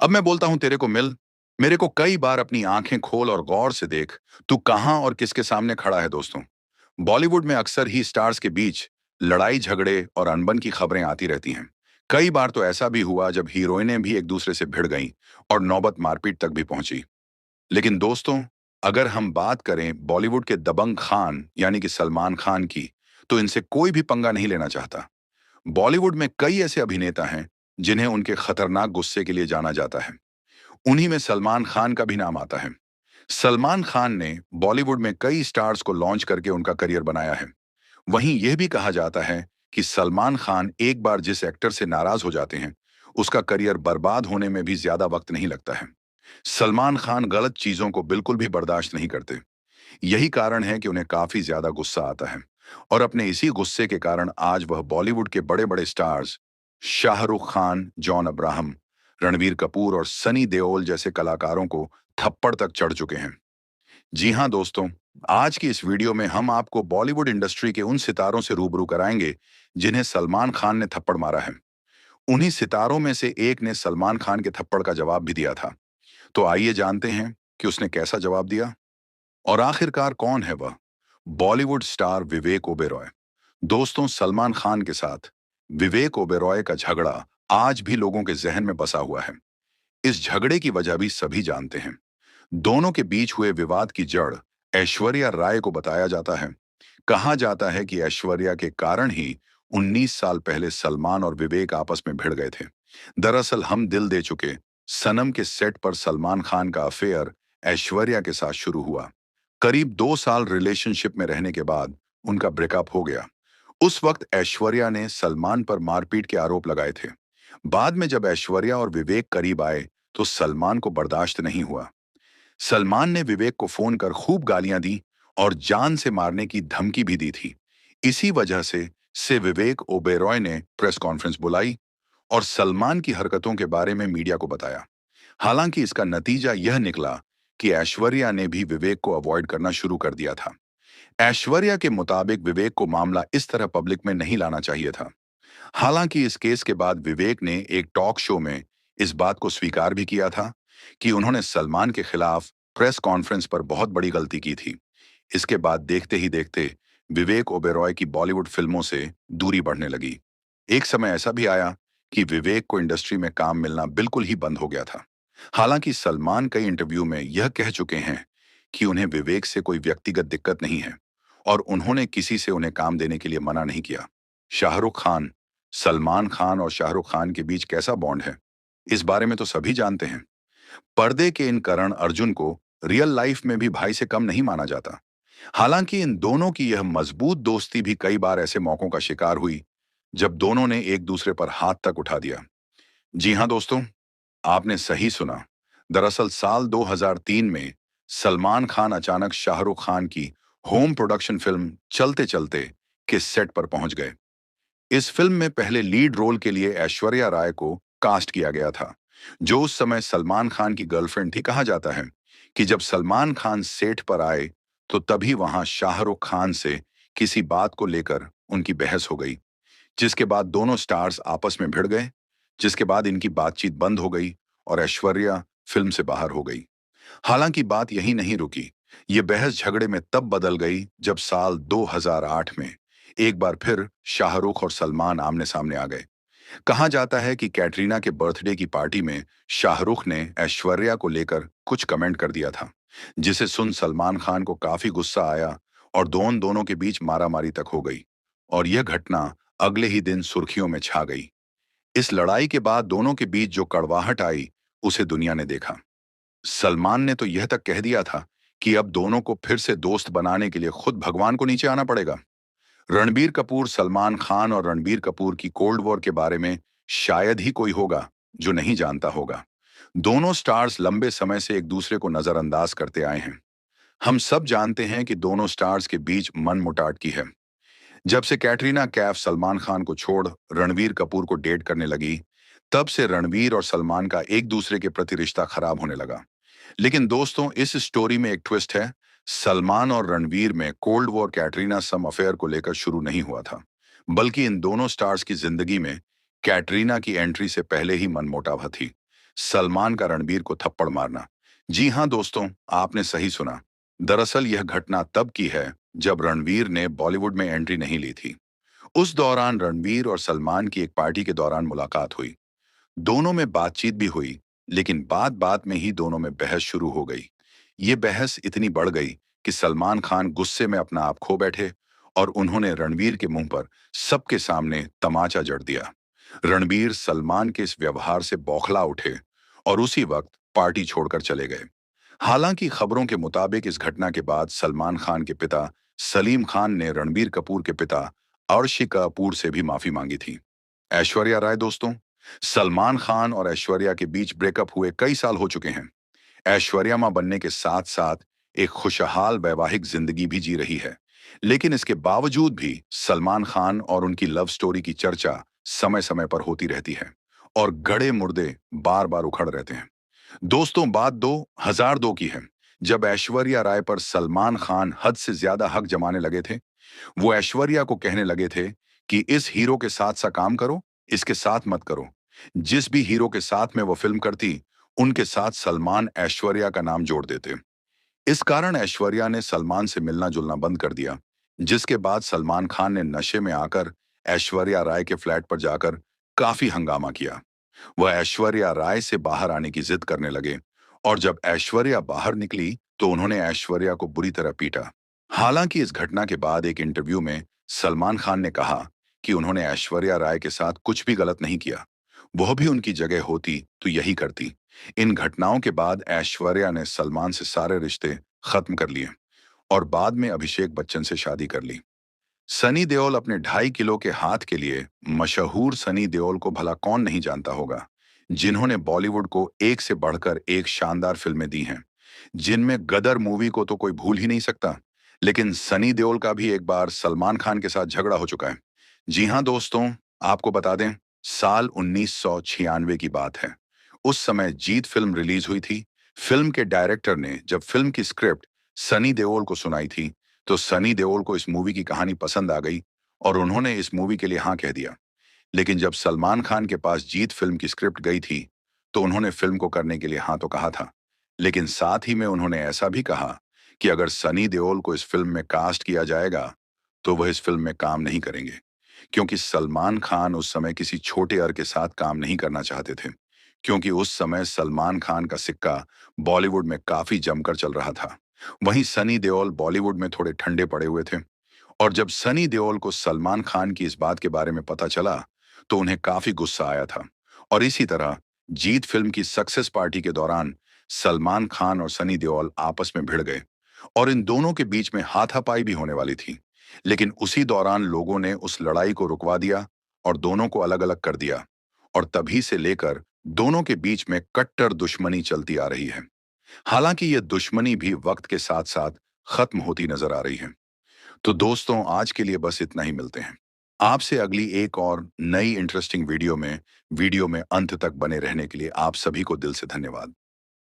अब मैं बोलता हूं तेरे को मिल। मेरे को कई बार अपनी आंखें खोल और गौर से देख, तू कहां और किसके सामने खड़ा है दोस्तों। बॉलीवुड में अक्सर ही स्टार्स के बीच लड़ाई झगड़े और अनबन की खबरें आती रहती हैं। कई बार तो ऐसा भी हुआ जब हीरोइनें भी एक दूसरे से भिड़ गईं और नौबत मारपीट तक भी पहुंची। लेकिन दोस्तों, अगर हम बात करें बॉलीवुड के दबंग खान यानी कि सलमान खान की, तो इनसे कोई भी पंगा नहीं लेना चाहता। बॉलीवुड में कई ऐसे अभिनेता हैं जिन्हें उनके खतरनाक गुस्से के लिए जाना जाता है। उन्हीं में सलमान खान का भी नाम आता है। सलमान खान ने बॉलीवुड में कई स्टार्स को लॉन्च करके उनका करियर बनाया है। वहीं यह भी कहा जाता है कि सलमान खान एक बार जिस एक्टर से नाराज हो जाते हैं, उसका करियर बर्बाद होने में भी ज्यादा वक्त नहीं लगता है। सलमान खान गलत चीजों को बिल्कुल भी बर्दाश्त नहीं करते। यही कारण है कि उन्हें काफी ज्यादा गुस्सा आता है। और अपने इसी गुस्से के कारण आज वह बॉलीवुड के बड़े बड़े stars Shahrukh Khan, John Abraham, Ranveer Kapoor और सनी देओल जैसे कलाकारों को थप्पड़ तक चढ़ चुके हैं। जी हाँ दोस्तों, आज की इस वीडियो में हम आपको बॉलीवुड इंडस्ट्री के उन सितारों से रूबरू कराएंगे जिन्हें सलमान खान ने थप्पड़ मारा है। उन्हीं सितारों में से एक ने सलमान खान के थप्पड़ का जवाब भी दिया था। तो आइए जानते हैं कि उसने कैसा जवाब दिया और आखिरकार कौन है वह। बॉलीवुड स्टार विवेक ओबेरॉय। दोस्तों, सलमान खान के साथ विवेक ओबेरॉय का झगड़ा आज भी लोगों के जहन में बसा हुआ है। इस झगड़े की वजह भी सभी जानते हैं। दोनों के बीच हुए विवाद की जड़ ऐश्वर्या राय को बताया जाता है। कहा जाता है कि ऐश्वर्या के कारण ही 19 साल पहले सलमान और विवेक आपस में भिड़ गए थे। दरअसल हम दिल दे चुके सनम के सेट पर सलमान खान का अफेयर ऐश्वर्या के साथ शुरू हुआ। करीब 2 साल रिलेशनशिप में रहने के बाद उनका ब्रेकअप हो गया। उस वक्त ऐश्वर्या ने सलमान पर मारपीट के आरोप लगाए थे। बाद में जब ऐश्वर्या और विवेक करीब आए तो सलमान को बर्दाश्त नहीं हुआ। सलमान ने विवेक को फोन कर खूब गालियां दी और जान से मारने की धमकी भी दी थी। इसी वजह से विवेक ओबेरॉय ने प्रेस कॉन्फ्रेंस बुलाई और सलमान की हरकतों के बारे में मीडिया को बताया। हालांकि इसका नतीजा यह निकला कि ऐश्वर्या ने भी विवेक को अवॉइड करना शुरू कर दिया था। ऐश्वर्या के मुताबिक विवेक को मामला इस तरह पब्लिक में नहीं लाना चाहिए था। हालांकि इस केस के बाद विवेक ने एक टॉक शो में इस बात को स्वीकार भी किया था कि उन्होंने सलमान के खिलाफ प्रेस कॉन्फ्रेंस पर बहुत बड़ी गलती की थी। इसके बाद देखते ही देखते विवेक ओबेरॉय की बॉलीवुड फिल्मों से दूरी बढ़ने लगी। एक समय ऐसा भी आया कि विवेक को इंडस्ट्री में काम मिलना बिल्कुल ही बंद हो गया था। हालांकि सलमान कई इंटरव्यू में यह कह चुके हैं कि उन्हें विवेक से कोई व्यक्तिगत दिक्कत नहीं है और उन्होंने किसी से उन्हें काम देने के लिए मना नहीं किया। शाहरुख खान, सलमान खान और शाहरुख खान के बीच कैसा बॉन्ड है, इस बारे में तो सभी जानते हैं। पर्दे के इन करण अर्जुन को रियल लाइफ में भी भाई से कम नहीं माना जाता। हालांकि इन दोनों की यह मजबूत दोस्ती भी कई बार ऐसे मौकों का शिकार हुई जब दोनों ने एक दूसरे पर हाथ तक उठा दिया। जी हां दोस्तों, आपने सही सुना। दरअसल साल 2003 में सलमान खान अचानक शाहरुख खान की होम प्रोडक्शन फिल्म चलते चलते के सेट पर पहुंच गए। इस फिल्म में पहले लीड रोल के लिए ऐश्वर्या राय को कास्ट किया गया था, जो उस समय सलमान खान की गर्लफ्रेंड थी। कहा जाता है कि जब सलमान खान सेट पर आए तो तभी वहां शाहरुख खान से किसी बात को लेकर उनकी बहस हो गई, जिसके बाद दोनों स्टार्स आपस में भिड़ गए, जिसके बाद इनकी बातचीत बंद हो गई और ऐश्वर्या फिल्म से बाहर हो गई। हालांकि बात यही नहीं रुकी। ये बहस झगड़े में तब बदल गई जब साल 2008 में एक बार फिर शाहरुख और सलमान आमने सामने आ गए। कहा जाता है कि कैटरीना के बर्थडे की पार्टी में शाहरुख ने ऐश्वर्या को लेकर कुछ कमेंट कर दिया था, जिसे सुन सलमान खान को काफी गुस्सा आया और दोनों के बीच मारामारी तक हो गई। और यह घटना अगले ही दिन सुर्खियों में छा गई। इस लड़ाई के बाद दोनों के बीच जो कड़वाहट आई, उसे दुनिया ने देखा। सलमान ने तो यह तक कह दिया था कि अब दोनों को फिर से दोस्त बनाने के लिए खुद भगवान को नीचे आना पड़ेगा। रणबीर कपूर, सलमान खान और रणबीर कपूर की कोल्ड वॉर के बारे में शायद ही कोई होगा जो नहीं जानता होगा। दोनों स्टार्स लंबे समय से एक दूसरे को नजरअंदाज करते आए हैं। हम सब जानते हैं कि दोनों स्टार्स के बीच मनमुटाव की है। जब से कैटरीना कैफ सलमान खान को छोड़ रणवीर कपूर को डेट करने लगी, तब से रणवीर और सलमान का एक दूसरे के प्रति रिश्ता खराब होने लगा। लेकिन दोस्तों, इस स्टोरी में एक ट्विस्ट है। सलमान और रणवीर में कोल्ड वॉर कैटरीना सम अफेयर को लेकर शुरू नहीं हुआ था, बल्कि इन दोनों स्टार्स की जिंदगी में कैटरीना की एंट्री से पहले ही मनमुटाव थी। सलमान का रणबीर को थप्पड़ मारना। जी हाँ दोस्तों, आपने सही सुना। दरअसल यह घटना तब की है जब रणवीर ने बॉलीवुड में एंट्री नहीं ली थी। उस दौरान रणवीर और सलमान की एक पार्टी के दौरान मुलाकात हुई। दोनों में बातचीत भी हुई, लेकिन बात बात में ही दोनों में बहस शुरू हो गई। ये बहस इतनी बढ़ गई कि सलमान खान गुस्से में अपना आप खो बैठे और उन्होंने रणवीर के मुंह पर सबके सामने तमाचा जड़ दिया। रणबीर सलमान के इस व्यवहार से बौखला उठे और उसी वक्त पार्टी छोड़कर चले गए। हालांकि खबरों के मुताबिक इस घटना के बाद सलमान खान के पिता सलीम खान ने रणबीर कपूर के पिता अर्शी कपूर से भी माफी मांगी थी। ऐश्वर्या राय दोस्तों, सलमान खान और ऐश्वर्या के बीच ब्रेकअप हुए कई साल हो चुके हैं। ऐश्वर्या मां बनने के साथ साथ एक खुशहाल वैवाहिक जिंदगी भी जी रही है। लेकिन इसके बावजूद भी सलमान खान और उनकी लव स्टोरी की चर्चा समय समय पर होती रहती है और गड़े मुर्दे बार बार उखड़ रहते हैं। दोस्तों, बात 2002 की है, जब ऐश्वर्या राय पर सलमान खान हद से ज्यादा हक जमाने लगे थे। वो ऐश्वर्या को कहने लगे थे कि इस हीरो के साथ सा काम करो, इसके साथ मत करो। जिस भी हीरो के साथ में वो फिल्म करती, उनके साथ सलमान ऐश्वर्या का नाम जोड़ देते। इस कारण ऐश्वर्या ने सलमान से मिलना जुलना बंद कर दिया, जिसके बाद सलमान खान ने नशे में आकर ऐश्वर्या राय के फ्लैट पर जाकर काफी हंगामा किया। वह ऐश्वर्या राय से बाहर आने की जिद करने लगे और जब ऐश्वर्या बाहर निकली तो उन्होंने ऐश्वर्या को बुरी तरह पीटा। हालांकि इस घटना के बाद एक इंटरव्यू में सलमान खान ने कहा कि उन्होंने ऐश्वर्या राय के साथ कुछ भी गलत नहीं किया। वह भी उनकी जगह होती तो यही करती। इन घटनाओं के बाद ऐश्वर्या ने सलमान से सारे रिश्ते खत्म कर लिए और बाद में अभिषेक बच्चन से शादी कर ली। सनी देओल अपने 2.5 किलो के हाथ के लिए मशहूर सनी देओल को भला कौन नहीं जानता होगा, जिन्होंने बॉलीवुड को एक से बढ़कर एक शानदार फिल्में दी हैं, जिनमें गदर मूवी को तो कोई भूल ही नहीं सकता। लेकिन सनी देओल का भी एक बार सलमान खान के साथ झगड़ा हो चुका है। जी हाँ दोस्तों, आपको बता दें, साल 1996 की बात है। उस समय जीत फिल्म रिलीज हुई थी। फिल्म के डायरेक्टर ने जब फिल्म की स्क्रिप्ट सनी देओल को सुनाई थी, तो सनी देओल को इस मूवी की कहानी पसंद आ गई और उन्होंने इस मूवी के लिए हाँ कह दिया। लेकिन जब सलमान खान के पास जीत फिल्म की स्क्रिप्ट गई थी, तो उन्होंने फिल्म को करने के लिए हाँ तो कहा था, लेकिन साथ ही में उन्होंने ऐसा भी कहा कि अगर सनी देओल को इस फिल्म में कास्ट किया जाएगा, तो वह इस फिल्म में काम नहीं करेंगे, क्योंकि सलमान खान उस समय किसी छोटे अर के साथ काम नहीं करना चाहते थे, क्योंकि उस समय सलमान खान का सिक्का बॉलीवुड में काफी जमकर चल रहा था। वहीं सनी देओल बॉलीवुड में थोड़े ठंडे पड़े हुए थे और जब सनी देओल को सलमान खान की इस बात के बारे में पता चला, तो उन्हें काफी गुस्सा आया था और इसी तरह जीत फिल्म की सक्सेस पार्टी के दौरान सलमान खान और सनी देओल आपस में भिड़ गए और इन दोनों के बीच में हाथापाई भी होने वाली थी। लेकिन उसी दौरान लोगों ने उस लड़ाई को रुकवा दिया और दोनों को अलग अलग कर दिया और तभी से लेकर दोनों के बीच में कट्टर दुश्मनी चलती आ रही है। हालांकि ये दुश्मनी भी वक्त के साथ साथ खत्म होती नजर आ रही है। तो दोस्तों, आज के लिए बस इतना ही। मिलते हैं आपसे अगली एक और नई इंटरेस्टिंग वीडियो में। अंत तक बने रहने के लिए आप सभी को दिल से धन्यवाद।